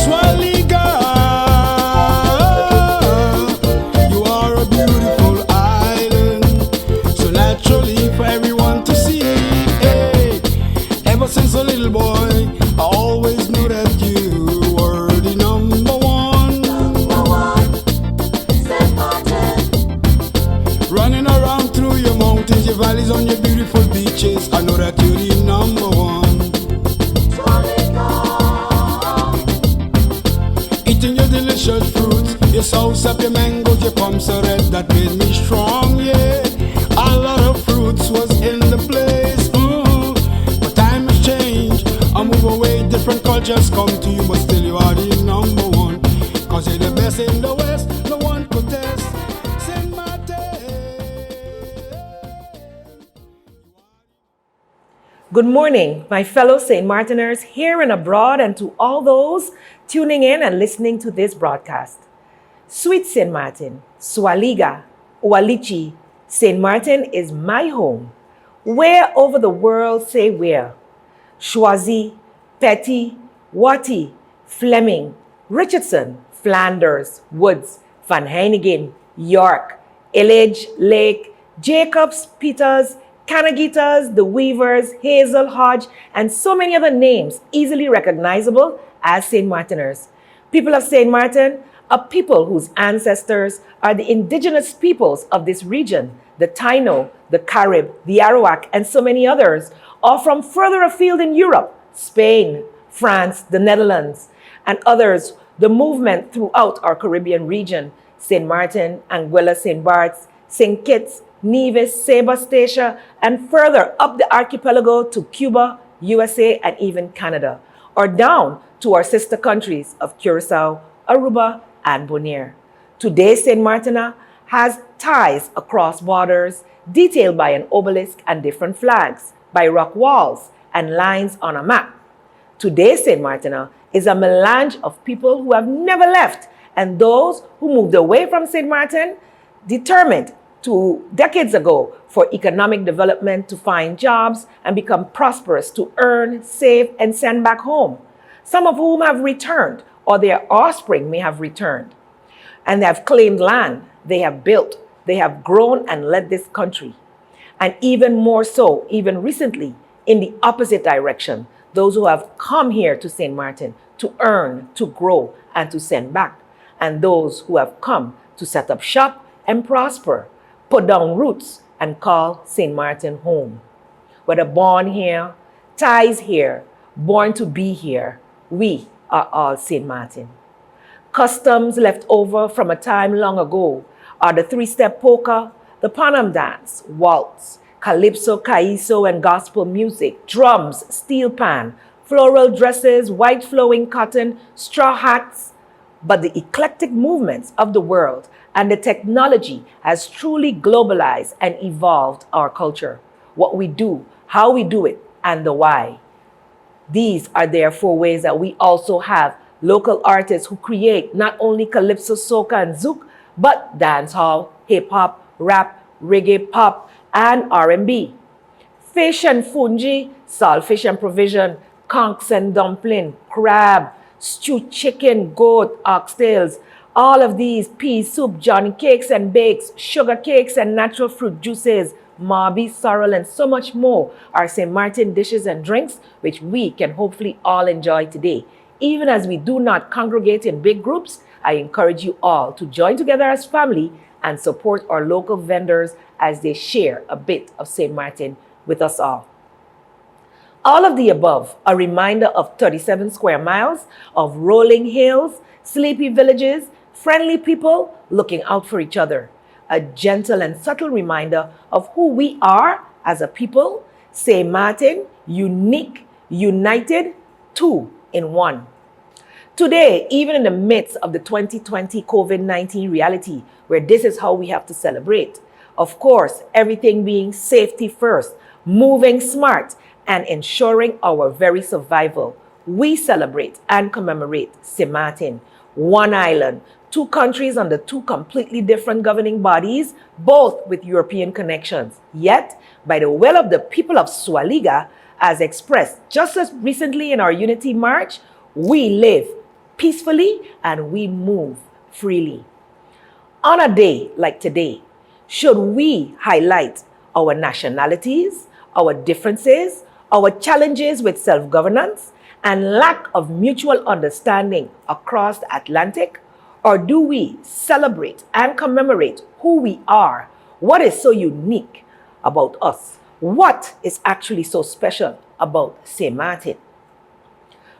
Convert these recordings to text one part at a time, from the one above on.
Swaliga, you are a beautiful island, so naturally for everyone to see. Hey, ever since a little boy, I always knew that you were the number one. Number one, St. Martin. Running around through your mountains, your valleys, on your beautiful beaches, I know that you're the number one. Eating your delicious fruits, your soursop, your mangoes, your plums are red, that made me strong, yeah. A lot of fruits was in the place, but time has changed. I move away, different cultures come to you, but still you are the number one. Cause you're the best in the West, no one could test. St. Martin. Good morning, my fellow St. Martiners here and abroad, and to all those tuning in and listening to this broadcast. Sweet St. Martin, Swaliga, Walichi, St. Martin is my home. Where over the world say where? Choisy, Petty, Watty, Fleming, Richardson, Flanders, Woods, Van Heinigen, York, Illich, Lake, Jacobs, Peters, Canagitas, the Weavers, Hazel, Hodge, and so many other names easily recognizable as St. Martiners. People of St. Martin are people whose ancestors are the indigenous peoples of this region, the Taino, the Carib, the Arawak, and so many others, or from further afield in Europe, Spain, France, the Netherlands, and others, the movement throughout our Caribbean region, St. Martin, Anguilla, St. Bart's, St. Kitts, Nevis, Sebastacia, and further up the archipelago to Cuba, USA, and even Canada, or down to our sister countries of Curacao, Aruba, and Bonaire. Today, St. Martin has ties across borders, detailed by an obelisk and different flags, by rock walls and lines on a map. Today, St. Martin is a melange of people who have never left, and those who moved away from St. Martin, determined decades ago for economic development, to find jobs and become prosperous, to earn, save, and send back home. Some of whom have returned, or their offspring may have returned. And they have claimed land, they have built, they have grown and led this country. And even more so, even recently, in the opposite direction, those who have come here to St. Martin to earn, to grow, and to send back. And those who have come to set up shop and prosper, put down roots, and call St. Martin home. Whether born here, ties here, born to be here, we are all St. Martin. Customs left over from a time long ago are the three-step polka, the Panam dance, waltz, calypso, calypso, and gospel music, drums, steel pan, floral dresses, white flowing cotton, straw hats. But the eclectic movements of the world and the technology has truly globalized and evolved our culture, what we do, how we do it, and the why. These are therefore ways that we also have local artists who create not only calypso, soca, and zouk, but dancehall, hip-hop, rap, reggae, pop, and R&B. Fish and fungi, saltfish and provision, conchs and dumpling, crab, stewed chicken, goat, oxtails, all of these, pea soup, Johnny cakes and bakes, sugar cakes and natural fruit juices, marby, sorrel, and so much more are St. Martin dishes and drinks, which we can hopefully all enjoy today. Even as we do not congregate in big groups, I encourage you all to join together as family and support our local vendors as they share a bit of St. Martin with us all. All of the above, a reminder of 37 square miles of rolling hills, sleepy villages, friendly people looking out for each other. A gentle and subtle reminder of who we are as a people, St. Martin, unique, united, two in one. Today, even in the midst of the 2020 COVID-19 reality, where this is how we have to celebrate, of course, everything being safety first, moving smart, and ensuring our very survival, we celebrate and commemorate St. Martin, one island, two countries under two completely different governing bodies, both with European connections. Yet, by the will of the people of Swaliga, as expressed just as recently in our Unity March, we live peacefully and we move freely. On a day like today, should we highlight our nationalities, our differences, our challenges with self-governance, and lack of mutual understanding across the Atlantic? Or do we celebrate and commemorate who we are? What is so unique about us? What is actually so special about St. Martin?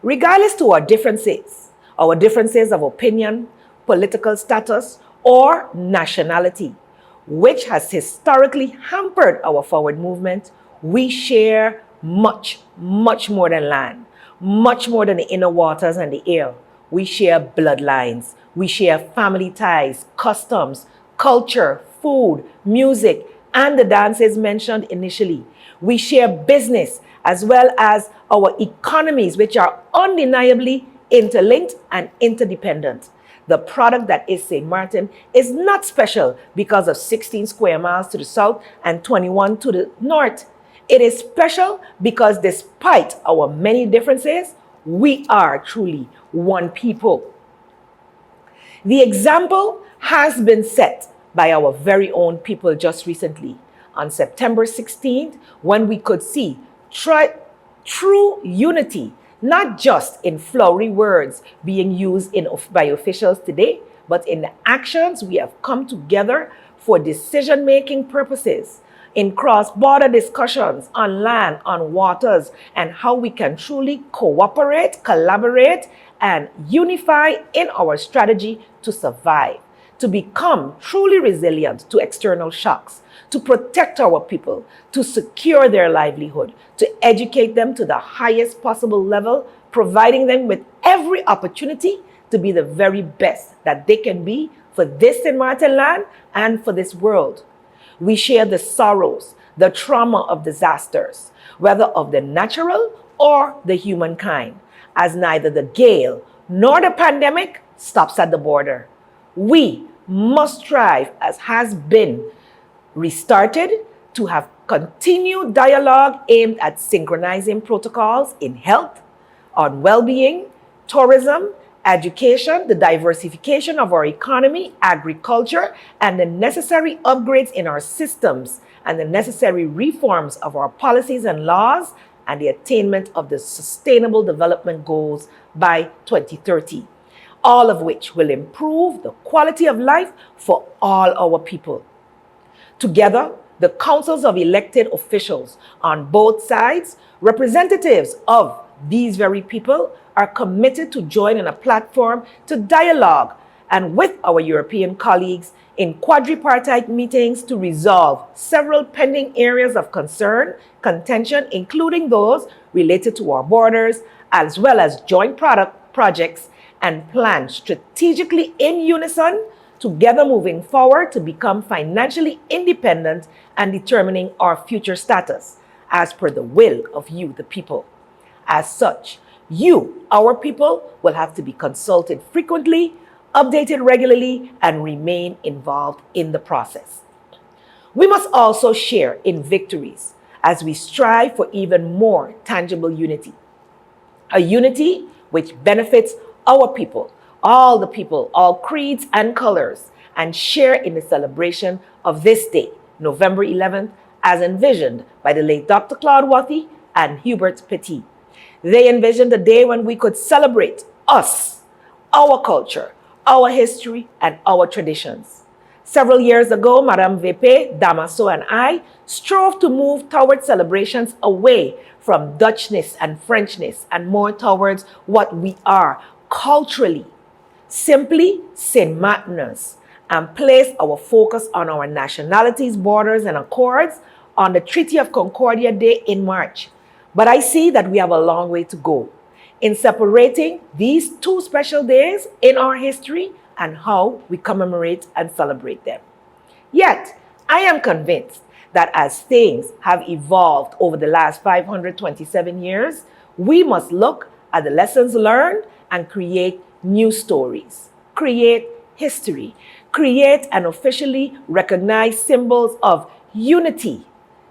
Regardless to our differences of opinion, political status, or nationality, which has historically hampered our forward movement, we share much, much more than land, much more than the inner waters and the air. We share bloodlines, we share family ties, customs, culture, food, music, and the dances mentioned initially. We share business as well as our economies, which are undeniably interlinked and interdependent. The product that is St. Martin is not special because of 16 square miles to the south and 21 to the north. It is special because despite our many differences, we are truly one people. The example has been set by our very own people just recently on September 16th, when we could see true unity, not just in flowery words being used by officials today, but in the actions we have come together for decision-making purposes, in cross-border discussions on land, on waters, and how we can truly cooperate, collaborate, and unify in our strategy to survive, to become truly resilient to external shocks, to protect our people, to secure their livelihood, to educate them to the highest possible level, providing them with every opportunity to be the very best that they can be for this St. Martin land and for this world. We share the sorrows, the trauma of disasters, whether of the natural or the humankind, as neither the gale nor the pandemic stops at the border. We must strive, as has been restarted, to have continued dialogue aimed at synchronizing protocols in health, on well-being, tourism, education, the diversification of our economy, agriculture, and the necessary upgrades in our systems and the necessary reforms of our policies and laws, and the attainment of the Sustainable Development Goals by 2030, all of which will improve the quality of life for all our people. Together, the councils of elected officials on both sides, representatives of these very people, are committed to join in a platform to dialogue and with our European colleagues in quadripartite meetings to resolve several pending areas of concern, contention, including those related to our borders, as well as joint projects and plans strategically in unison, together moving forward to become financially independent and determining our future status as per the will of you, the people. As such, you, our people, will have to be consulted frequently, updated regularly, and remain involved in the process. We must also share in victories as we strive for even more tangible unity. A unity which benefits our people, all creeds and colors, and share in the celebration of this day, November 11th, as envisioned by the late Dr. Claude Wathy and Hubert Petit. They envisioned a day when we could celebrate us, our culture, our history, and our traditions. Several years ago, Madame VP, Damaseau, and I strove to move towards celebrations away from Dutchness and Frenchness and more towards what we are culturally, simply St. Martiners, and place our focus on our nationalities, borders, and accords on the Treaty of Concordia Day in March. But I see that we have a long way to go in separating these two special days in our history and how we commemorate and celebrate them. Yet, I am convinced that as things have evolved over the last 527 years, we must look at the lessons learned and create new stories, create history, create and officially recognize symbols of unity,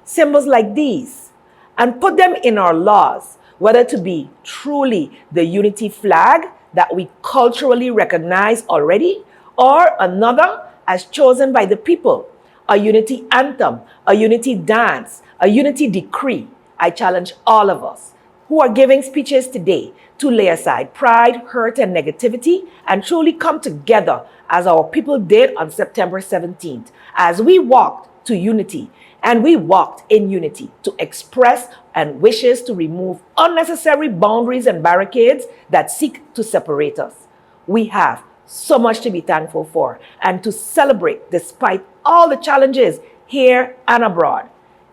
symbols like these, and put them in our laws, whether to be truly the unity flag that we culturally recognize already, or another as chosen by the people, a unity anthem, a unity dance, a unity decree. I challenge all of us who are giving speeches today to lay aside pride, hurt, and negativity and truly come together as our people did on September 17th, as we walked to unity and we walked in unity to express and wishes to remove unnecessary boundaries and barricades that seek to separate us. We have so much to be thankful for and to celebrate despite all the challenges here and abroad.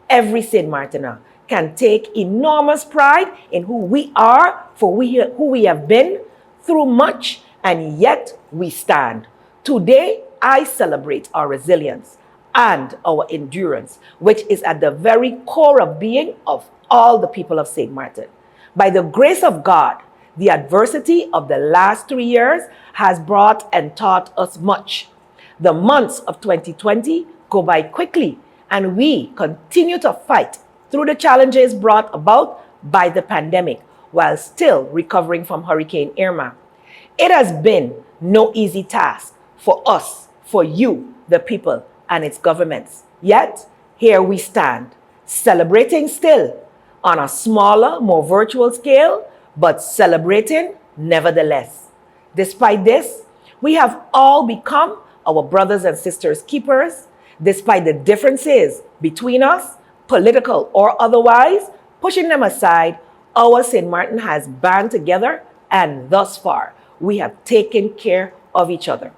Every St. Martiner can take enormous pride in who we are, for who we have been through much, and yet we stand. Today, I celebrate our resilience and our endurance, which is at the very core of being of all the people of St. Martin. By the grace of God, the adversity of the last 3 years has brought and taught us much. The months of 2020 go by quickly, and we continue to fight through the challenges brought about by the pandemic while still recovering from Hurricane Irma. It has been no easy task for us, for you, the people, and its governments. Yet, here we stand, celebrating still on a smaller, more virtual scale, but celebrating nevertheless. Despite this, we have all become our brothers and sisters keepers. Despite the differences between us, political or otherwise, pushing them aside, our St. Martin has band together, and thus far, we have taken care of each other.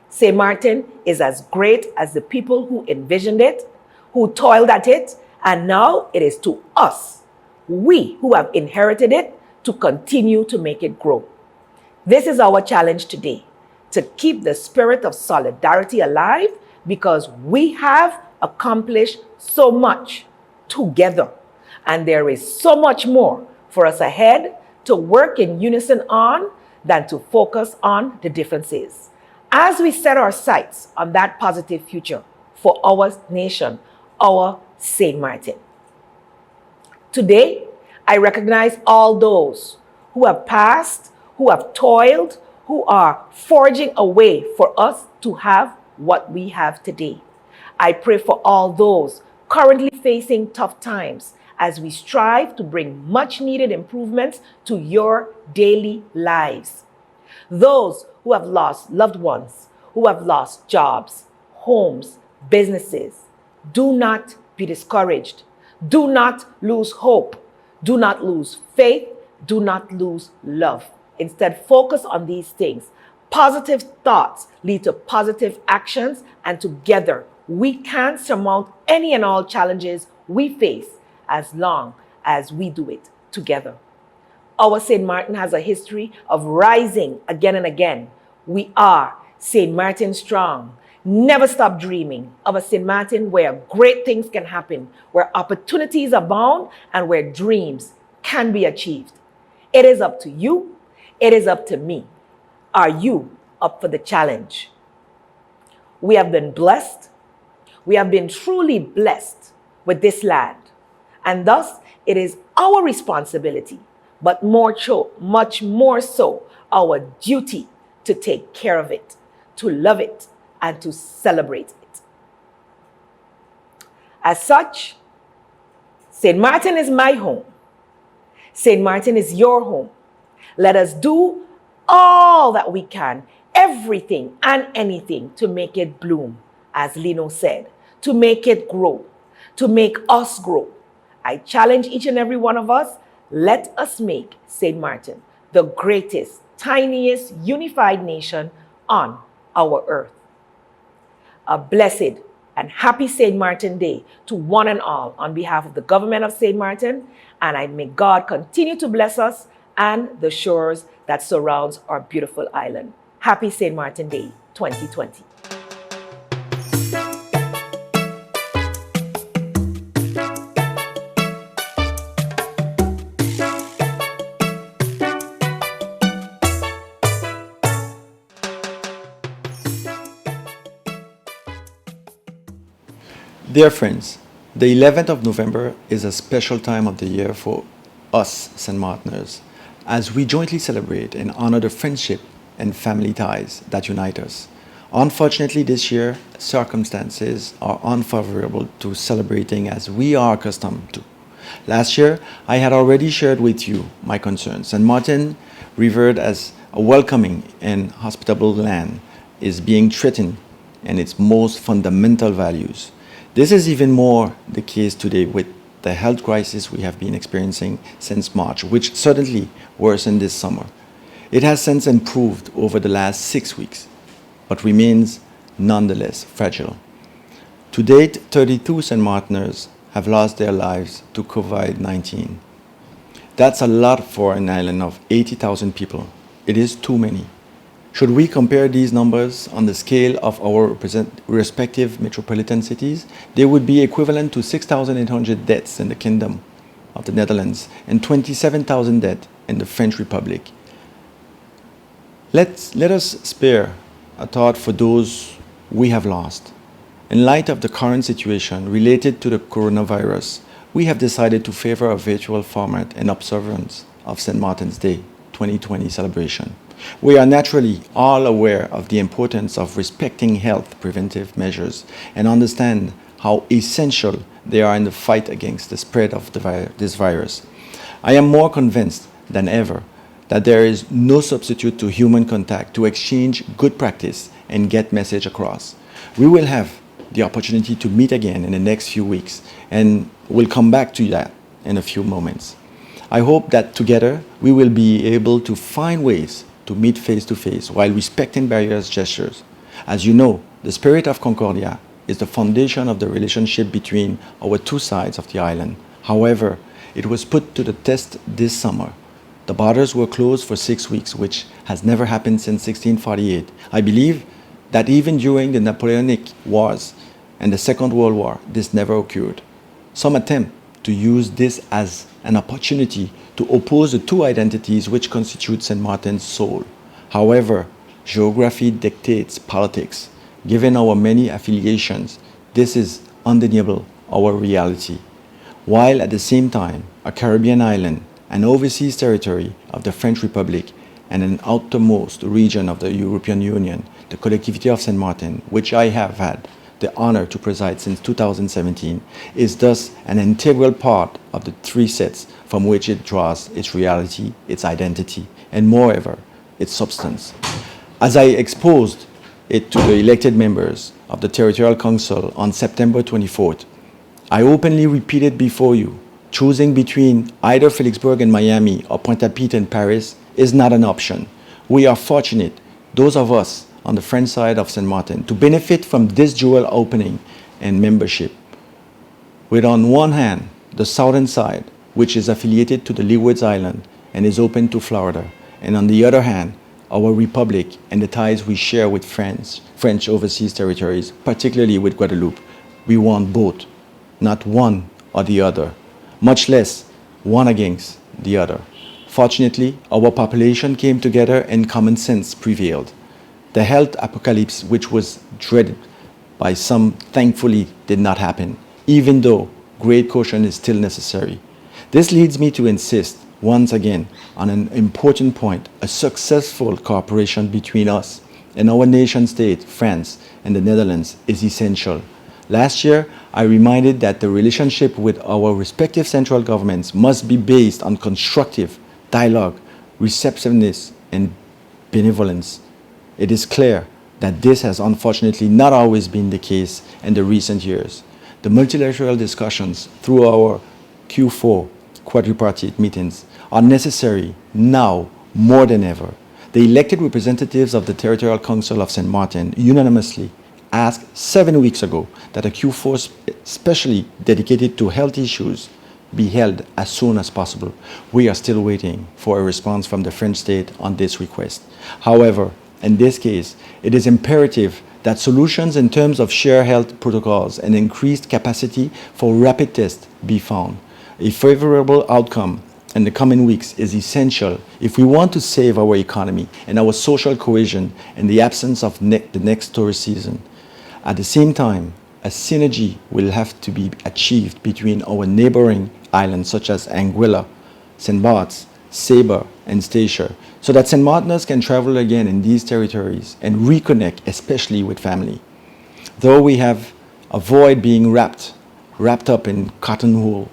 St. Martin is as great as the people who envisioned it, who toiled at it, and now it is to us, we who have inherited it, to continue to make it grow. This is our challenge today, to keep the spirit of solidarity alive, because we have accomplished so much together, and there is so much more for us ahead to work in unison on than to focus on the differences. As we set our sights on that positive future for our nation, our St. Martin. Today, I recognize all those who have passed, who have toiled, who are forging a way for us to have what we have today. I pray for all those currently facing tough times as we strive to bring much needed improvements to your daily lives. Those who have lost loved ones, who have lost jobs, homes, businesses, do not be discouraged. Do not lose hope. Do not lose faith. Do not lose love. Instead, focus on these things. Positive thoughts lead to positive actions, and together we can surmount any and all challenges we face as long as we do it together. Our St. Martin has a history of rising again and again. We are St. Martin strong. Never stop dreaming of a St. Martin where great things can happen, where opportunities abound, and where dreams can be achieved. It is up to you. It is up to me. Are you up for the challenge? We have been blessed. We have been truly blessed with this land. And thus, it is our responsibility, but much more so, our duty to take care of it, to love it, and to celebrate it. As such, St. Martin is my home. St. Martin is your home. Let us do all that we can, everything and anything to make it bloom, as Lino said, to make it grow, to make us grow. I challenge each and every one of us, let us make St. Martin the greatest, tiniest, unified nation on our earth. A blessed and happy St. Martin Day to one and all on behalf of the government of St. Martin, and I may God continue to bless us and the shores that surrounds our beautiful island. Happy St. Martin Day 2020. Dear friends, the 11th of November is a special time of the year for us St. Martiners. as we jointly celebrate and honor the friendship and family ties that unite us. Unfortunately, this year, circumstances are unfavorable to celebrating as we are accustomed to. Last year, I had already shared with you my concerns. St. Martin, revered as a welcoming and hospitable land, is being threatened in its most fundamental values. This is even more the case today with the health crisis we have been experiencing since March, which certainly worsened this summer. It has since improved over the last 6 weeks, but remains nonetheless fragile. To date, 32 St. Martiners have lost their lives to COVID-19. That's a lot for an island of 80,000 people. It is too many. Should we compare these numbers on the scale of our respective metropolitan cities, they would be equivalent to 6,800 deaths in the Kingdom of the Netherlands and 27,000 deaths in the French Republic. Let us spare a thought for those we have lost. In light of the current situation related to the coronavirus, we have decided to favor a virtual format and observance of St. Martin's Day 2020 celebration. We are naturally all aware of the importance of respecting health preventive measures and understand how essential they are in the fight against the spread of this virus. I am more convinced than ever that there is no substitute to human contact to exchange good practice and get message across. We will have the opportunity to meet again in the next few weeks, and we'll come back to that in a few moments. I hope that together we will be able to find ways to meet face to face while respecting various gestures. As you know, the spirit of Concordia is the foundation of the relationship between our two sides of the island. However, it was put to the test this summer. The borders were closed for 6 weeks, which has never happened since 1648. I believe that even during the Napoleonic Wars and the Second World War, this never occurred. Some attempt to use this as an opportunity to oppose the two identities which constitute St. Martin's soul. However, geography dictates politics. Given our many affiliations, this is undeniable our reality. While at the same time, a Caribbean island, an overseas territory of the French Republic, and an outermost region of the European Union, the Collectivity of St. Martin, which I have had the honor to preside since 2017, is thus an integral part of the three sets from which it draws its reality, its identity, and moreover, its substance. As I exposed it to the elected members of the Territorial Council on September 24th, I openly repeated before you, choosing between either Felixburg and Miami or Pointe-à-Pitre and Paris is not an option. We are fortunate, those of us on the French side of St. Martin, to benefit from this dual opening and membership. With on one hand, the southern side, which is affiliated to the Leeward Island and is open to Florida, and on the other hand, our republic and the ties we share with French overseas territories, particularly with Guadeloupe. We want both, not one or the other, much less one against the other. Fortunately, our population came together and common sense prevailed. The health apocalypse, which was dreaded by some, thankfully did not happen, even though great caution is still necessary. This leads me to insist once again on an important point: a successful cooperation between us and our nation state, France and the Netherlands, is essential. Last year, I reminded that the relationship with our respective central governments must be based on constructive dialogue, receptiveness, and benevolence. It is clear that this has unfortunately not always been the case in the recent years. The multilateral discussions through our Q4 quadripartite meetings are necessary now more than ever. The elected representatives of the Territorial Council of St. Martin unanimously asked 7 weeks ago that a Q4 specially dedicated to health issues be held as soon as possible. We are still waiting for a response from the French state on this request. However, in this case, it is imperative that solutions in terms of shared health protocols and increased capacity for rapid tests be found. A favorable outcome in the coming weeks is essential if we want to save our economy and our social cohesion in the absence of the next tourist season. At the same time, a synergy will have to be achieved between our neighboring islands such as Anguilla, St. Bart's, Sabre, and Statia, so that St. Martiners can travel again in these territories and reconnect, especially with family. Though we have avoided being wrapped up in cotton wool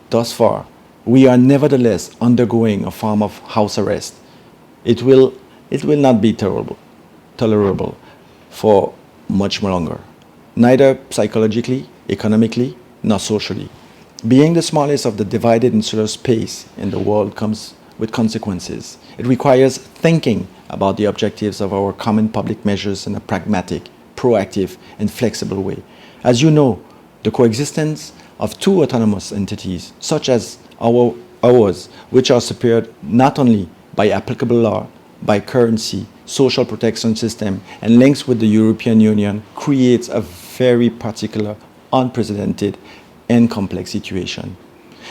thus far, we are nevertheless undergoing a form of house arrest. It will not be tolerable for much longer, neither psychologically, economically, nor socially. Being the smallest of the divided insular space in the world comes with consequences. It requires thinking about the objectives of our common public measures in a pragmatic, proactive, and flexible way. As you know, the coexistence of two autonomous entities, such as ours, which are secured not only by applicable law, by currency, social protection system, and links with the European Union, creates a very particular, unprecedented, and complex situation.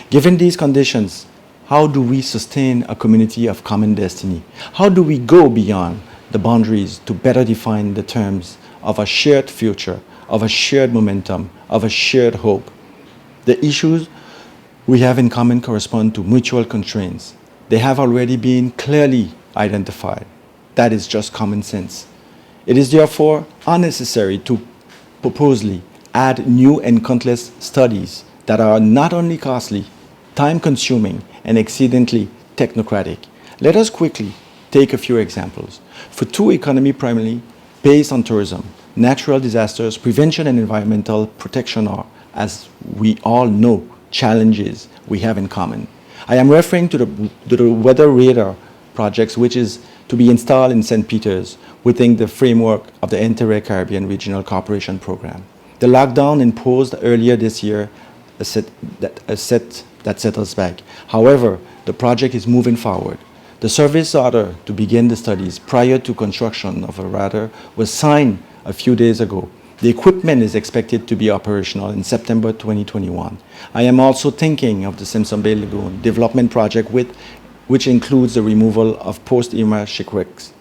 Given these conditions, how do we sustain a community of common destiny? How do we go beyond the boundaries to better define the terms of a shared future, of a shared momentum, of a shared hope? The issues we have in common correspond to mutual constraints. They have already been clearly identified. That is just common sense. It is therefore unnecessary to purposely add new and countless studies that are not only costly, time-consuming, and exceedingly technocratic. Let us quickly take a few examples. For two economies primarily based on tourism, natural disasters, prevention, and environmental protection are, as we all know, challenges we have in common. I am referring to the weather radar projects, which is to be installed in St. Peter's within the framework of the Inter-Caribbean Regional Cooperation Program. The lockdown imposed earlier this year that set us back. However, the project is moving forward. The service order to begin the studies prior to construction of a radar was signed a few days ago. The equipment is expected to be operational in September 2021. I am also thinking of the Simpson Bay Lagoon development project which includes the removal of post-Irma shipwrecks.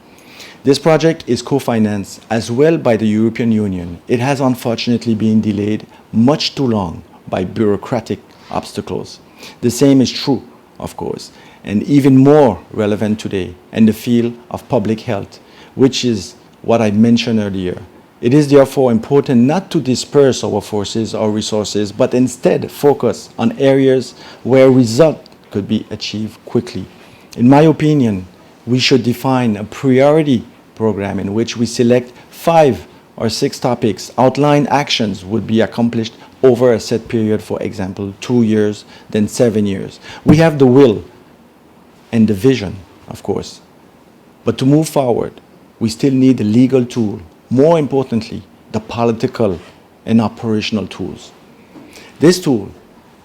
This project is co-financed as well by the European Union. It has unfortunately been delayed much too long by bureaucratic obstacles. The same is true, of course, and even more relevant today in the field of public health, which is what I mentioned earlier. It is therefore important not to disperse our forces or resources, but instead focus on areas where results could be achieved quickly. In my opinion, we should define a priority program in which we select 5 or 6 topics, outline actions would be accomplished over a set period, for example, 2 years, then 7 years. We have the will and the vision, of course. But to move forward, we still need the legal tool, more importantly, the political and operational tools. This tool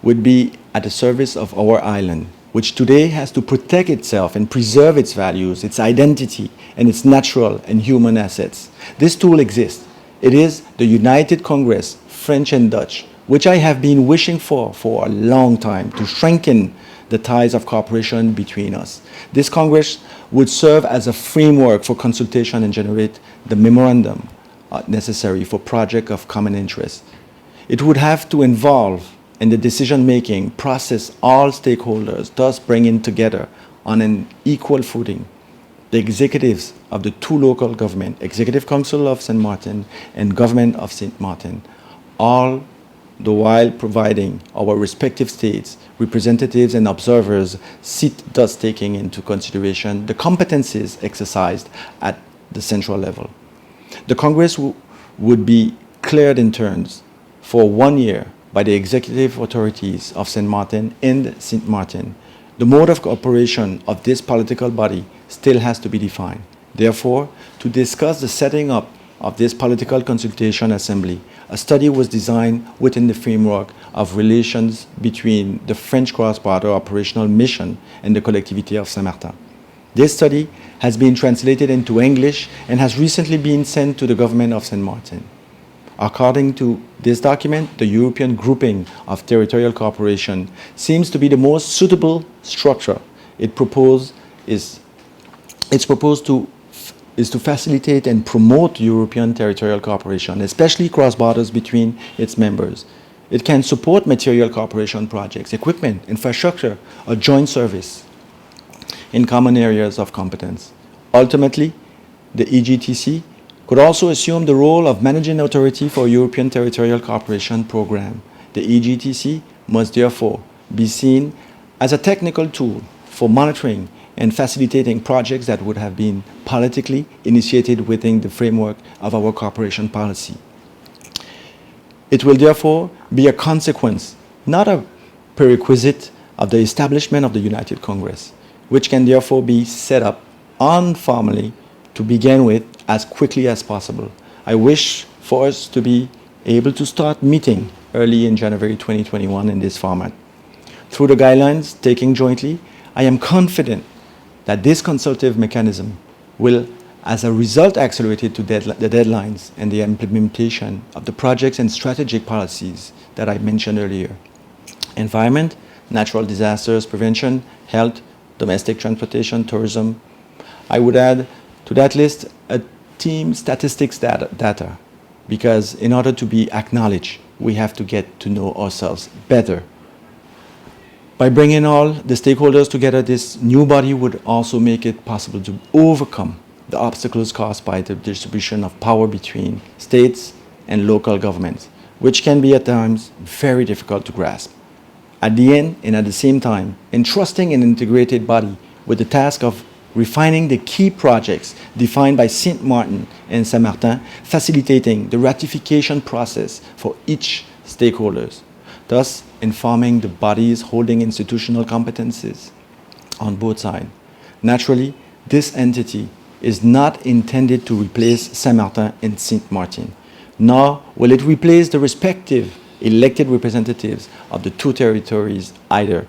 would be at the service of our island, which today has to protect itself and preserve its values, its identity, and its natural and human assets. This tool exists. It is the United Congress, French and Dutch, which I have been wishing for a long time to strengthen the ties of cooperation between us. This Congress would serve as a framework for consultation and generate the memorandum necessary for projects of common interest. It would have to involve in the decision-making process all stakeholders, thus bringing together on an equal footing the executives of the two local governments, Executive Council of St. Martin and Government of St. Martin, all the while providing our respective states, representatives and observers seat, thus taking into consideration the competencies exercised at the central level. The Congress would be cleared in turns for 1 year by the executive authorities of St. Martin and St. Martin. The mode of operation of this political body still has to be defined. Therefore, to discuss the setting up of this political consultation assembly, a study was designed within the framework of relations between the French cross-border operational mission and the collectivity of Saint-Martin. This study has been translated into English and has recently been sent to the government of St. Martin. According to this document, the European grouping of territorial cooperation seems to be the most suitable structure. It's proposed to facilitate and promote European territorial cooperation, especially cross-borders between its members. It can support material cooperation projects, equipment, infrastructure, or joint service. in common areas of competence. Ultimately, the EGTC could also assume the role of managing authority for European Territorial Cooperation Program. The EGTC must therefore be seen as a technical tool for monitoring and facilitating projects that would have been politically initiated within the framework of our cooperation policy. It will therefore be a consequence, not a prerequisite, of the establishment of the United Congress, which can therefore be set up informally to begin with as quickly as possible. I wish for us to be able to start meeting early in January 2021 in this format. Through the guidelines taken jointly, I am confident that this consultative mechanism will, as a result, accelerate to the deadlines and the implementation of the projects and strategic policies that I mentioned earlier. Environment, natural disasters prevention, health, domestic transportation, tourism. I would add to that list a team statistics data, because in order to be acknowledged, we have to get to know ourselves better. By bringing all the stakeholders together, this new body would also make it possible to overcome the obstacles caused by the distribution of power between states and local governments, which can be at times very difficult to grasp. At the end, and at the same time, entrusting an integrated body with the task of refining the key projects defined by Saint Martin and Saint Martin, facilitating the ratification process for each stakeholders, thus informing the bodies holding institutional competences on both sides. Naturally, this entity is not intended to replace Saint Martin and Saint Martin, nor will it replace the respective elected representatives of the two territories either,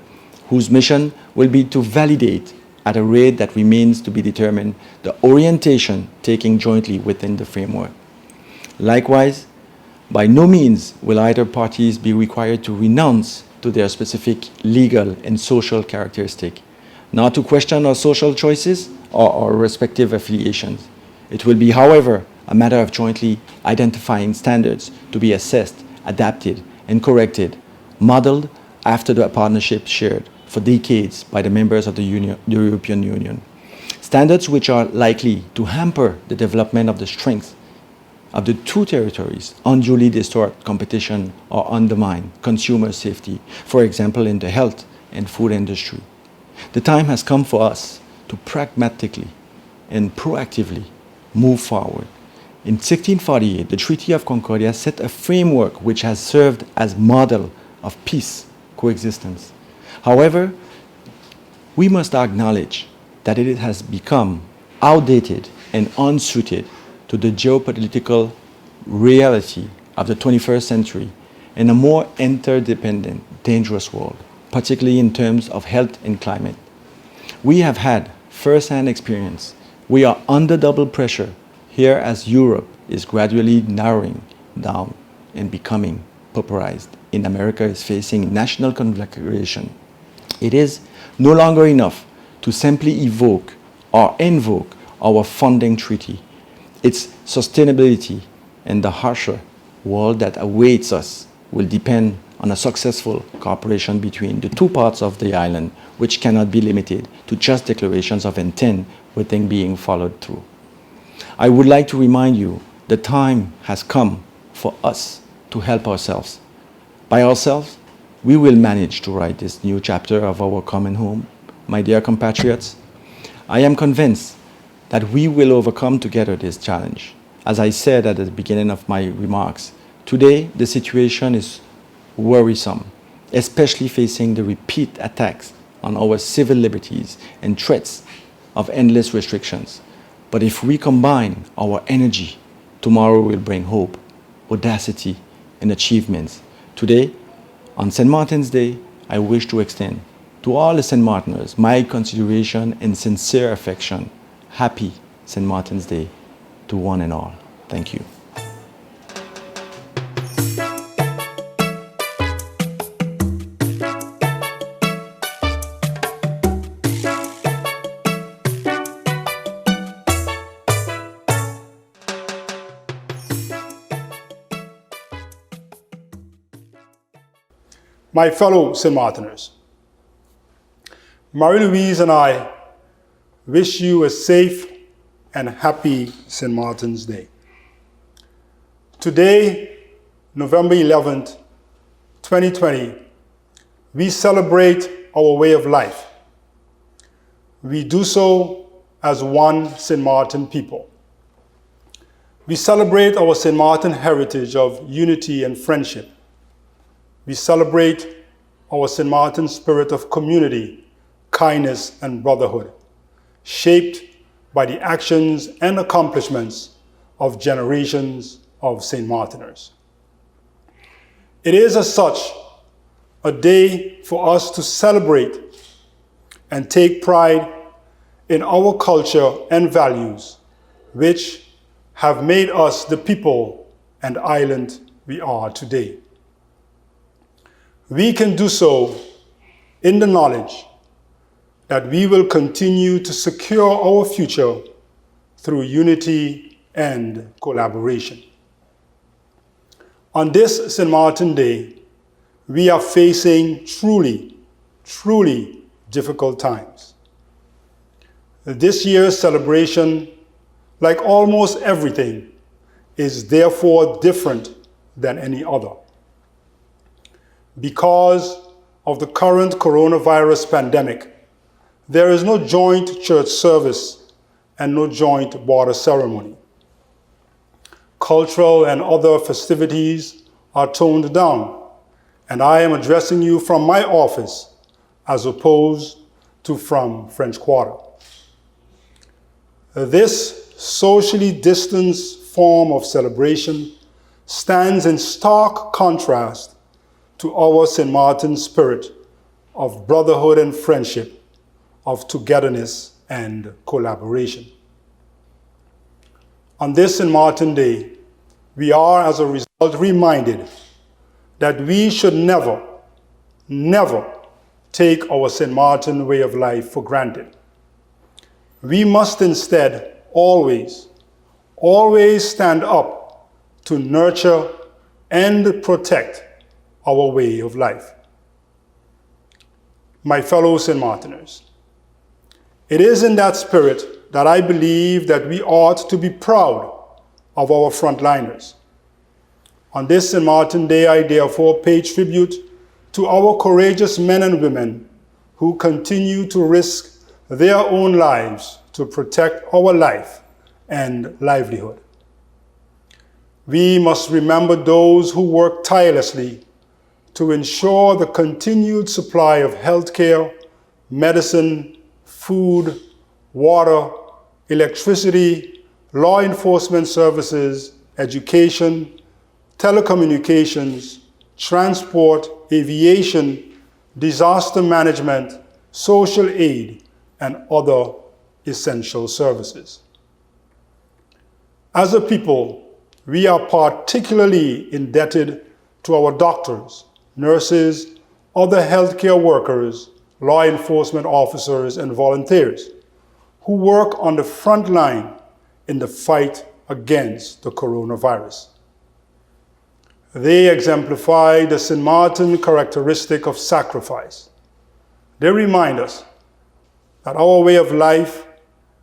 whose mission will be to validate at a rate that remains to be determined the orientation taken jointly within the framework. Likewise, by no means will either parties be required to renounce to their specific legal and social characteristic, nor to question our social choices or our respective affiliations. It will be, however, a matter of jointly identifying standards to be assessed, adapted, and corrected, modeled after the partnership shared for decades by the members of the European Union. Standards which are likely to hamper the development of the strengths of the two territories, unduly distort competition or undermine consumer safety, for example in the health and food industry. The time has come for us to pragmatically and proactively move forward. In 1648, the Treaty of Concordia set a framework which has served as model of peace, coexistence. However, we must acknowledge that it has become outdated and unsuited to the geopolitical reality of the 21st century in a more interdependent, dangerous world, particularly in terms of health and climate. We have had first-hand experience. We are under double pressure here as Europe is gradually narrowing down and becoming pauperized, and America is facing national conflagration. It is no longer enough to simply evoke or invoke our founding treaty. Its sustainability and the harsher world that awaits us will depend on a successful cooperation between the two parts of the island, which cannot be limited to just declarations of intent without being followed through. I would like to remind you the time has come for us to help ourselves. By ourselves, we will manage to write this new chapter of our common home. My dear compatriots, I am convinced that we will overcome together this challenge. As I said at the beginning of my remarks, today the situation is worrisome, especially facing the repeat attacks on our civil liberties and threats of endless restrictions. But if we combine our energy, tomorrow will bring hope, audacity, and achievements. Today, on St. Martin's Day, I wish to extend to all the St. Martiners my consideration and sincere affection. Happy St. Martin's Day to one and all. Thank you. My fellow St. Martiners, Marie-Louise and I wish you a safe and happy St. Martin's Day. Today, November 11th, 2020, we celebrate our way of life. We do so as one St. Martin people. We celebrate our St. Martin heritage of unity and friendship. We celebrate our St. Martin spirit of community, kindness, and brotherhood, shaped by the actions and accomplishments of generations of St. Martiners. It is as such a day for us to celebrate and take pride in our culture and values, which have made us the people and island we are today. We can do so in the knowledge that we will continue to secure our future through unity and collaboration. On this St. Martin Day, we are facing truly difficult times. This year's celebration, like almost everything, is therefore different than any other. Because of the current coronavirus pandemic, there is no joint church service and no joint border ceremony. Cultural and other festivities are toned down, and I am addressing you from my office as opposed to from French Quarter. This socially distanced form of celebration stands in stark contrast to our St. Martin spirit of brotherhood and friendship, of togetherness and collaboration. On this St. Martin Day, we are as a result reminded that we should never take our St. Martin way of life for granted. We must instead always stand up to nurture and protect our way of life. My fellow St. Martiners, it is in that spirit that I believe that we ought to be proud of our frontliners. On this St. Martin Day, I therefore pay tribute to our courageous men and women who continue to risk their own lives to protect our life and livelihood. We must remember those who work tirelessly to ensure the continued supply of healthcare, medicine, food, water, electricity, law enforcement services, education, telecommunications, transport, aviation, disaster management, social aid, and other essential services. As a people, we are particularly indebted to our doctors, nurses, other healthcare workers, law enforcement officers, and volunteers who work on the front line in the fight against the coronavirus. They exemplify the St. Martin characteristic of sacrifice. They remind us that our way of life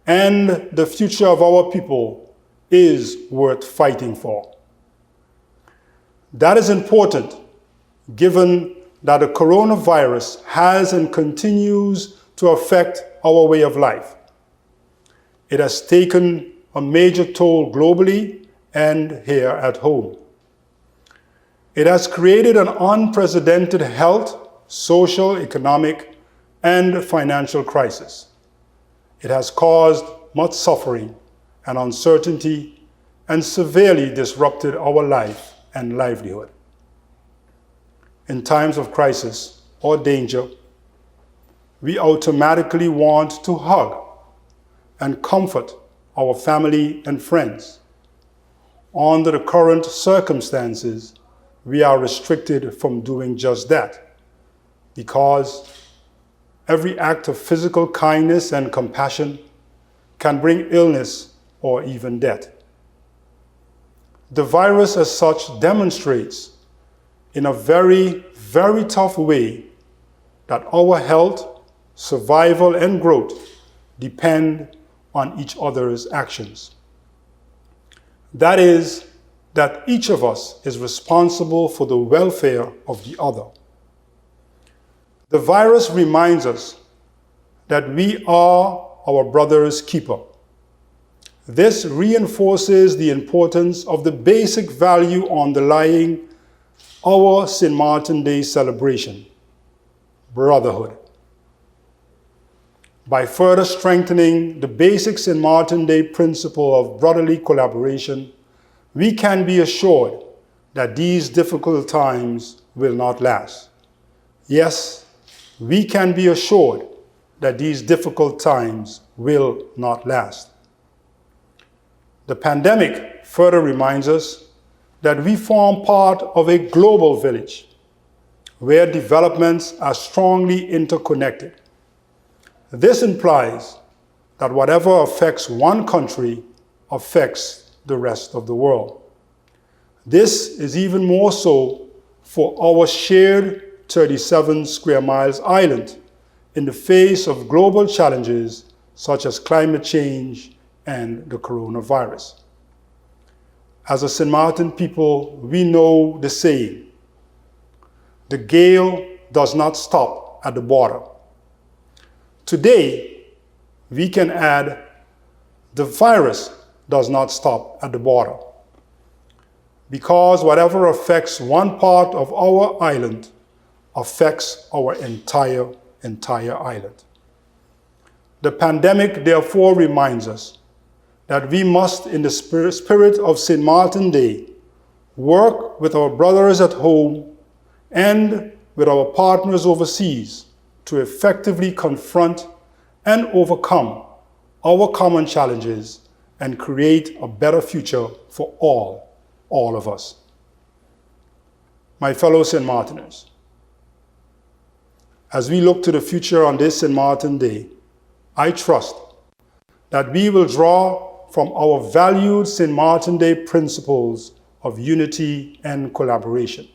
and the future of our people is worth fighting for. That is important given that the coronavirus has and continues to affect our way of life. It has taken a major toll globally and here at home. It has created an unprecedented health, social, economic, and financial crisis. It has caused much suffering and uncertainty and severely disrupted our life and livelihood. In times of crisis or danger, we automatically want to hug and comfort our family and friends. Under the current circumstances, we are restricted from doing just that because every act of physical kindness and compassion can bring illness or even death. The virus as such demonstrates in a very, very tough way that our health, survival, and growth depend on each other's actions. That is, that each of us is responsible for the welfare of the other. The virus reminds us that we are our brother's keeper. This reinforces the importance of the basic value underlying our St. Martin Day celebration: brotherhood. By further strengthening the basic St. Martin Day principle of brotherly collaboration, we can be assured that these difficult times will not last. Yes, we can be assured that these difficult times will not last. The pandemic further reminds us that we form part of a global village where developments are strongly interconnected. This implies that whatever affects one country affects the rest of the world. This is even more so for our shared 37 square miles island in the face of global challenges such as climate change and the coronavirus. As a St. Martin people, we know the saying, "The gale does not stop at the border." Today, we can add, "The virus does not stop at the border." Because whatever affects one part of our island affects our entire island. The pandemic therefore reminds us that we must, in the spirit of St. Martin Day, work with our brothers at home and with our partners overseas to effectively confront and overcome our common challenges and create a better future for all of us. My fellow St. Martiners, as we look to the future on this St. Martin Day, I trust that we will draw from our valued St. Martin Day principles of unity and collaboration.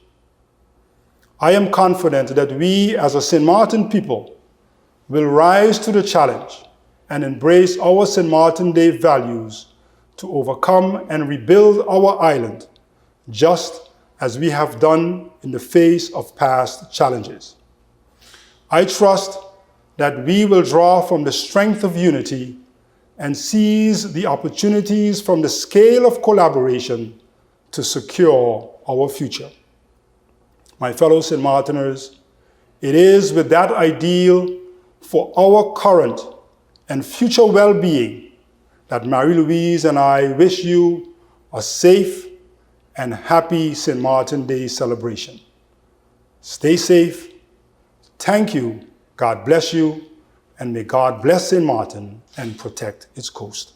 I am confident that we, as a St. Martin people, will rise to the challenge and embrace our St. Martin Day values to overcome and rebuild our island, just as we have done in the face of past challenges. I trust that we will draw from the strength of unity and seize the opportunities from the scale of collaboration to secure our future. My fellow St. Martiners, it is with that ideal for our current and future well-being that Marie-Louise and I wish you a safe and happy St. Martin Day celebration. Stay safe. Thank you. God bless you. And may God bless St. Martin and protect its coast.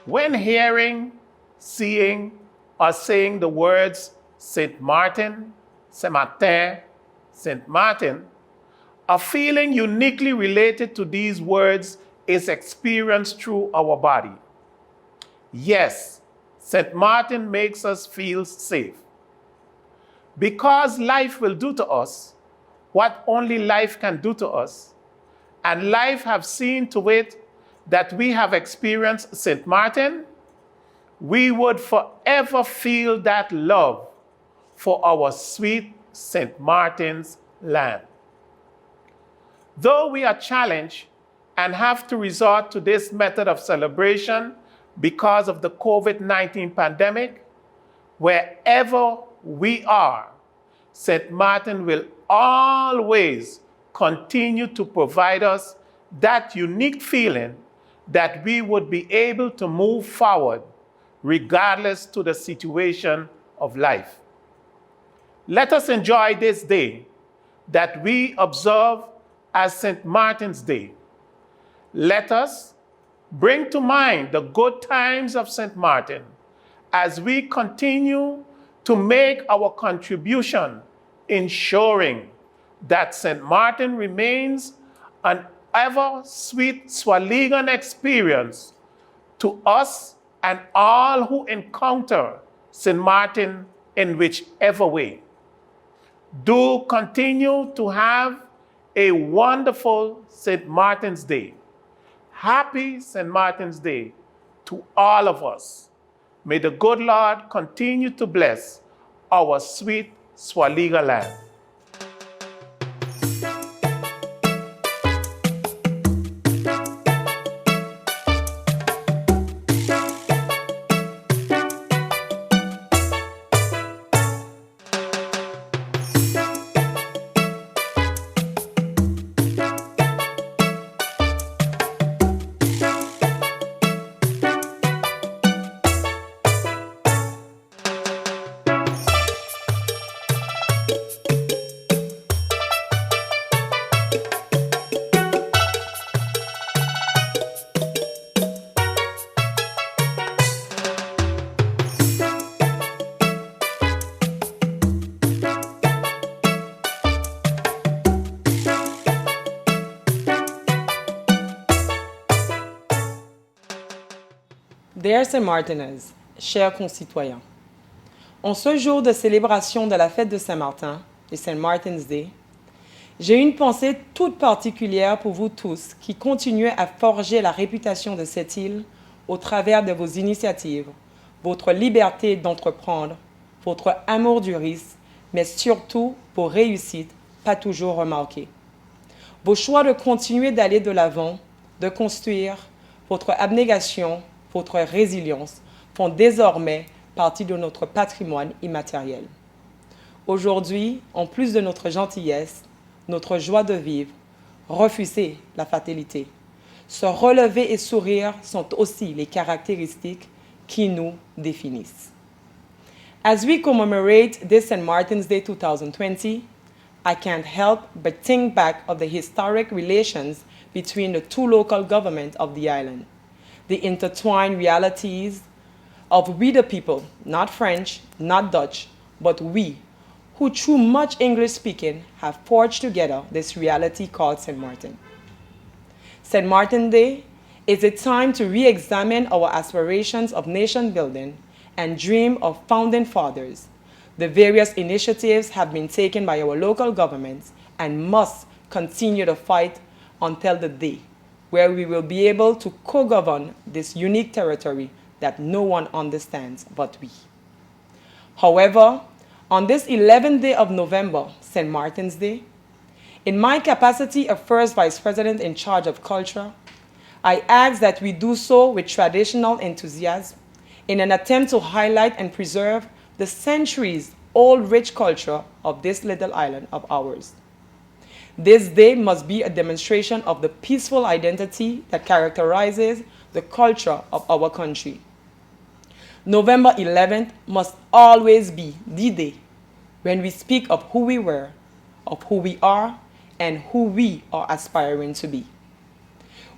When hearing, seeing, or saying the words Saint Martin, Saint Martin, Saint Martin, a feeling uniquely related to these words is experienced through our body. Yes, Saint Martin makes us feel safe. Because life will do to us what only life can do to us, and life have seen to it that we have experienced St. Martin, we would forever feel that love for our sweet St. Martin's land. Though we are challenged and have to resort to this method of celebration because of the COVID-19 pandemic, wherever we are, St. Martin will always continue to provide us that unique feeling that we would be able to move forward regardless to the situation of life. Let us enjoy this day that we observe as St. Martin's Day. Let us bring to mind the good times of St. Martin as we continue to make our contribution, ensuring that St. Martin remains an ever sweet Swaligan experience to us and all who encounter St. Martin in whichever way. Do continue to have a wonderful St. Martin's Day. Happy St. Martin's Day to all of us. May the good Lord continue to bless our sweet Swaliga land. Dear Saint-Martiners, chers concitoyens, en ce jour de célébration de la fête de Saint-Martin, et St. Martin's Day, j'ai une pensée toute particulière pour vous tous qui continuez à forger la réputation de cette île au travers de vos initiatives, votre liberté d'entreprendre, votre amour du risque, mais surtout vos réussites pas toujours remarquées. Vos choix de continuer d'aller de l'avant, de construire, votre abnégation, votre résilience font désormais partie de notre patrimoine immatériel. Aujourd'hui, en plus de notre gentillesse, notre joie de vivre, refuser la fatalité, se relever et sourire sont aussi les caractéristiques qui nous définissent. As we commemorate this St. Martin's Day 2020, I can't help but think back of the historic relations between the two local governments of the island, the intertwined realities of we the people, not French, not Dutch, but we, who through much English speaking have forged together this reality called St. Martin. St. Martin Day is a time to re-examine our aspirations of nation building and dream of founding fathers. The various initiatives have been taken by our local governments and must continue to fight until the day where we will be able to co-govern this unique territory that no one understands but we. However, on this 11th day of November, St. Martin's Day, in my capacity of First Vice President in charge of culture, I ask that we do so with traditional enthusiasm in an attempt to highlight and preserve the centuries-old rich culture of this little island of ours. This day must be a demonstration of the peaceful identity that characterizes the culture of our country. November 11th must always be the day when we speak of who we were, of who we are, and who we are aspiring to be.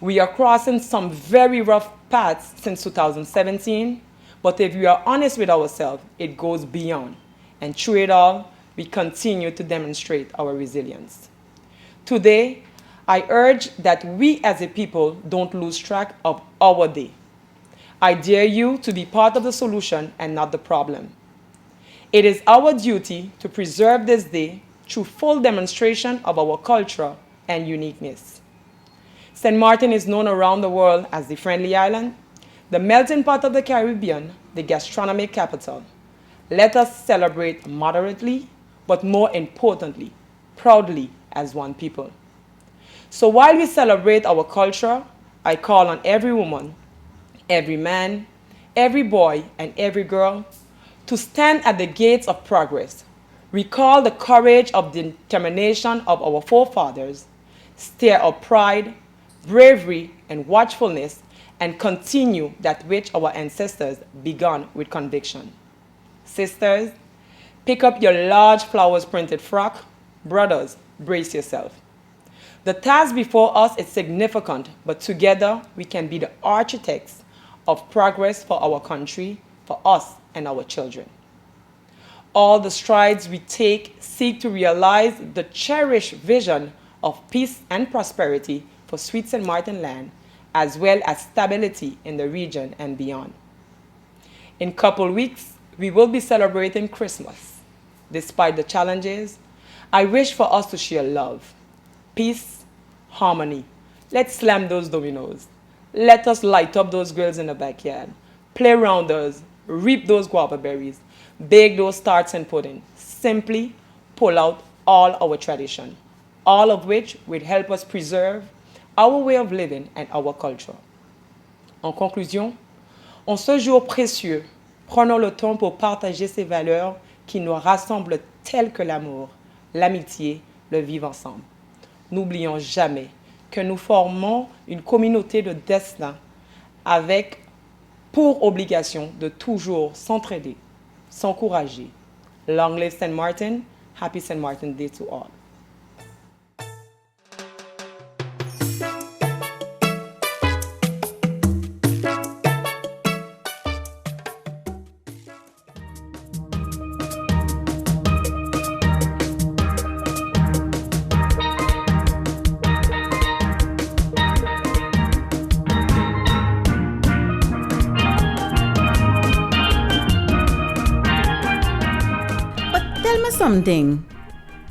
We are crossing some very rough paths since 2017, but if we are honest with ourselves, it goes beyond. And through it all, we continue to demonstrate our resilience. Today, I urge that we as a people don't lose track of our day. I dare you to be part of the solution and not the problem. It is our duty to preserve this day through full demonstration of our culture and uniqueness. St. Martin is known around the world as the Friendly Island, the melting pot of the Caribbean, the gastronomic capital. Let us celebrate moderately, but more importantly, proudly as one people. So while we celebrate our culture, I call on every woman, every man, every boy, and every girl to stand at the gates of progress, recall the courage of the determination of our forefathers, stir up pride, bravery, and watchfulness, and continue that which our ancestors began with conviction. Sisters, pick up your large flowers printed frock. Brothers, brace yourself. The task before us is significant, but together we can be the architects of progress for our country, for us and our children. All the strides we take seek to realize the cherished vision of peace and prosperity for Sweet St. Martin land, as well as stability in the region and beyond. In a couple weeks, we will be celebrating Christmas. Despite the challenges, I wish for us to share love, peace, harmony. Let's slam those dominoes. Let us light up those grills in the backyard, play rounders, reap those guava berries, bake those tarts and pudding. Simply pull out all our tradition, all of which will help us preserve our way of living and our culture. En conclusion, en ce jour précieux, prenons le temps pour partager ces valeurs qui nous rassemblent telles que l'amour, l'amitié, le vivre ensemble. N'oublions jamais que nous formons une communauté de destin avec pour obligation de toujours s'entraider, s'encourager. Long live St. Martin. Happy St. Martin Day to all. Tell me something.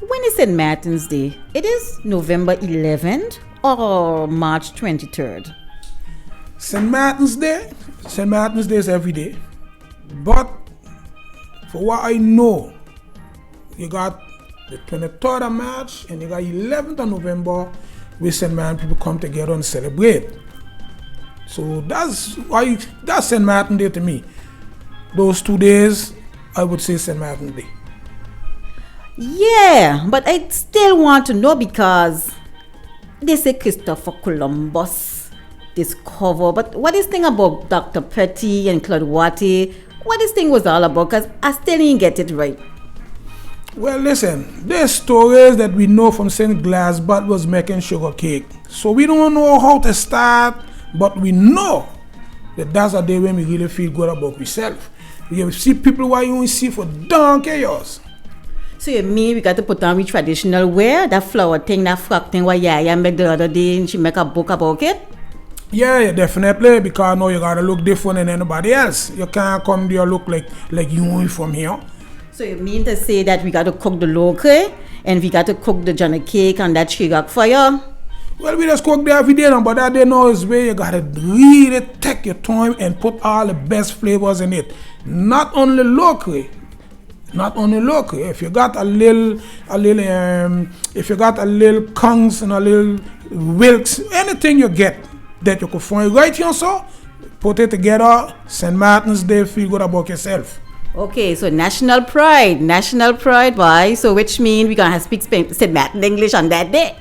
When is St. Martin's Day? It is November 11th or March 23rd? St. Martin's Day? St. Martin's Day is every day. But for what I know, you got the 23rd of March and you got 11th of November where St. Martin people come together and celebrate. So that's St. Martin Day to me. Those 2 days, I would say St. Martin Day. Yeah, but I still want to know because they say Christopher Columbus discovered, but what is thing about Dr. Petty and Claude Watty? What this thing was all about? Because I still didn't get it right. Well, listen, there's stories that we know from St. Glasbot was making sugar cake. So we don't know how to start, but we know that that's a day when we really feel good about ourselves. We see people who you see for donkey years. So you mean we got to put on we traditional wear, that flower thing, that frock thing what Yaya make the other day and she make a book about it? Yeah, definitely, because now you gotta look different than anybody else. You can't come there look like you from here. So you mean to say that we got to cook the local and we got to cook the Johnny cake and that chigak fire? Well, we just cook there every day now, but that day now is where you gotta really take your time and put all the best flavors in it. Not only locally. If you got a little conchs and a little wilks, anything you get that you could find right here, so put it together. St. Martin's Day, feel good about yourself. Okay, so national pride, why? So which means we gonna speak St. Martin English on that day.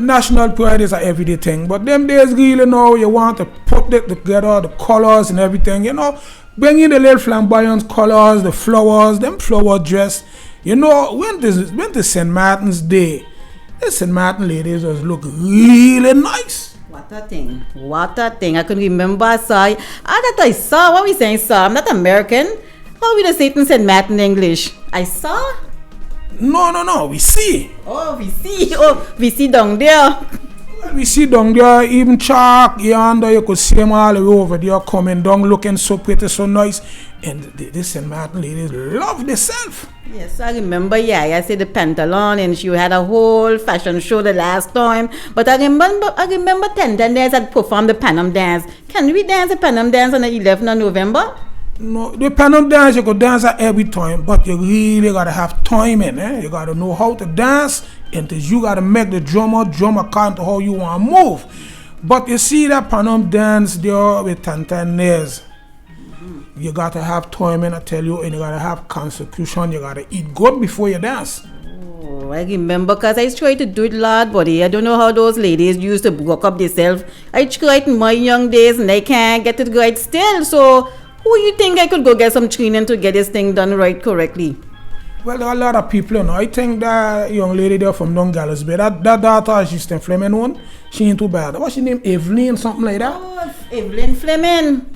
National pride is an everyday thing, but them days really now you want to put it together, the colors and everything, you know. Bring in the little flamboyant colors, the flowers, them flower dress. You know, when this St. Martin's Day, the St. Martin ladies just look really nice. What a thing. I can remember I saw, what we saying saw? I'm not American. How we just say it in St. Martin English? I saw? No, we see. We see down there. We see down there, even chalk yonder, you could see them all the way over there coming down, looking so pretty, so nice. And this St. Martin ladies love themselves. Yes, I remember, I said the pantalon and she had a whole fashion show the last time. But I remember Tender Dance had performed the Panam Dance. Can we dance the Panam Dance on the 11th of November? No, the Panam Dance, you could dance at every time, but you really got to have timing, You got to know how to dance, and you got to make the drummer according to how you want to move. But you see that Panam Dance there with Tantanese. You got to have tournament, I tell you, and you got to have consecration. You got to eat good before you dance. Oh, I remember because I tried to do it, Lord, buddy. I don't know how those ladies used to work up themselves. I tried in my young days and I can't get it right still. So, who you think I could go get some training to get this thing done right correctly? Well, there are a lot of people, you know. I think that young lady there from Don Gallasby, that daughter, she's in Fleming one. She ain't too bad. What's she name? Evelyn, something like that? Oh, Evelyn Fleming.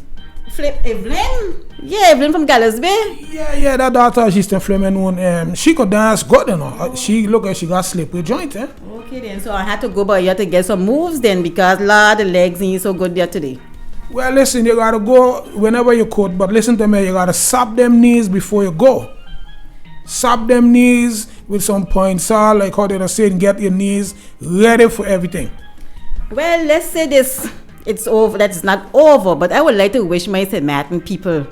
Evelyn? Yeah, Evelyn from Gallasby. Yeah, that daughter, she's in Fleming one. She could dance good, you know. She look like she got slippery joint, eh? Okay, then. So I had to go by here to get some moves then because, Lord, the legs ain't so good there today. Well, listen, you got to go whenever you could, but listen to me, you got to sap them knees before you go. Sap them knees with some points, like how they say, get your knees ready for everything. Well, let's say this, it's over, that's not over, but I would like to wish my St. Martin people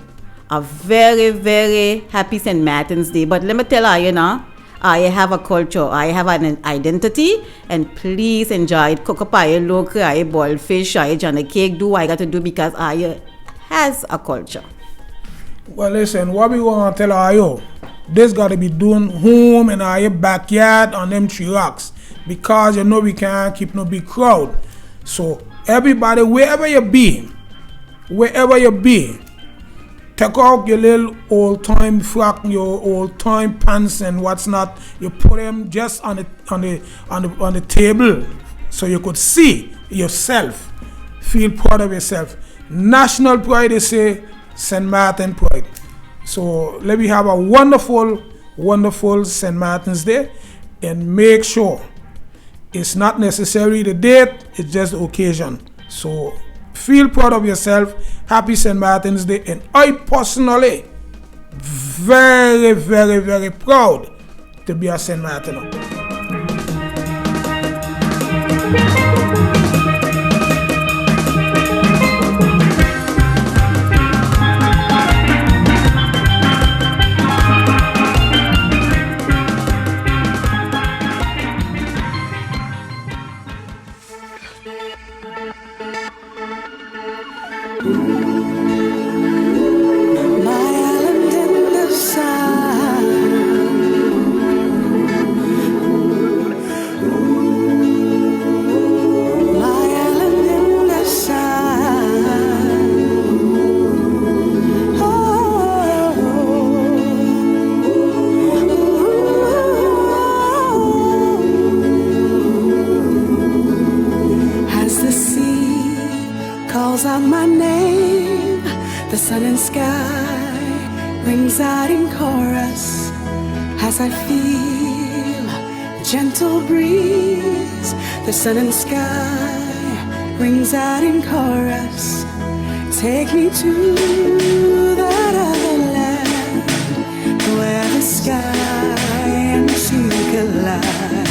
a very, very happy St. Martin's Day. But let me tell you now, I have a culture, I have an identity, and please enjoy it. Cook up I local, I boil fish, I johnny cake, do what I got to do because I has a culture. Well, listen, what we want to tell you, this got to be done home in our backyard on them 3 rocks because you know we can't keep no big crowd. So everybody, wherever you be, take out your little old time frock, your old time pants and what's not. You put them just on the table so you could see yourself, feel proud of yourself. National pride, they say, St. Martin pride. So let me have a wonderful, wonderful St. Martin's Day and make sure it's not necessarily the date, it's just the occasion. So feel proud of yourself. Happy St. Martin's Day. And I personally very, very, very proud to be a St. Martin. Sun and sky rings out in chorus as I feel the gentle breeze. The sun and sky rings out in chorus. Take me to that other land where the sky and sea collide.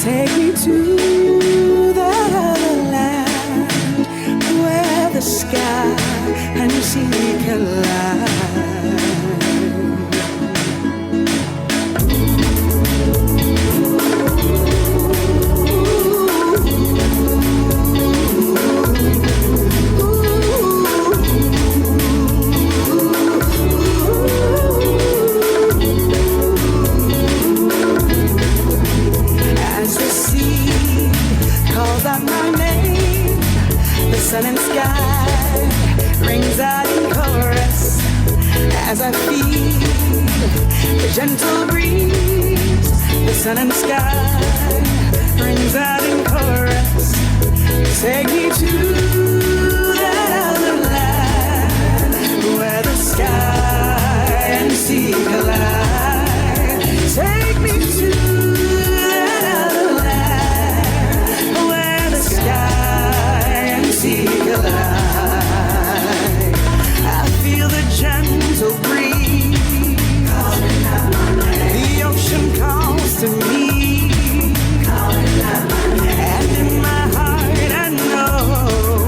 Take me to that other land where the sky and sea collide. As the sea calls out my name, the sun and sky rings out in chorus as I feel the gentle breeze. The sun and sky rings out in chorus. Take me to that other land where the sky and sea collide. Take me to that other land where the sky and sea collide. Feel the gentle breeze calling out my name. The ocean calls to me calling out my name. And in my heart I know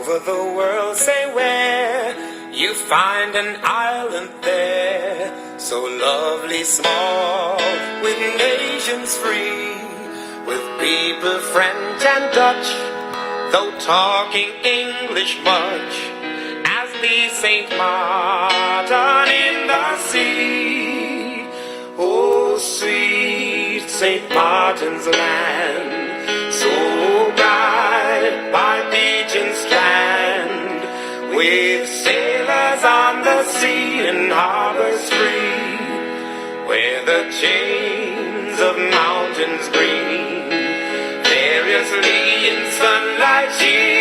over the world, say where you find an island there, so lovely small, with nations free, with people French and Dutch, though talking English much, as the St. Martin in the sea. Oh, sweet St. Martin's land, so bright by beach and strand, with sailors on the sea and harbors free, where the chains of mountains green variously in sunlight sheen.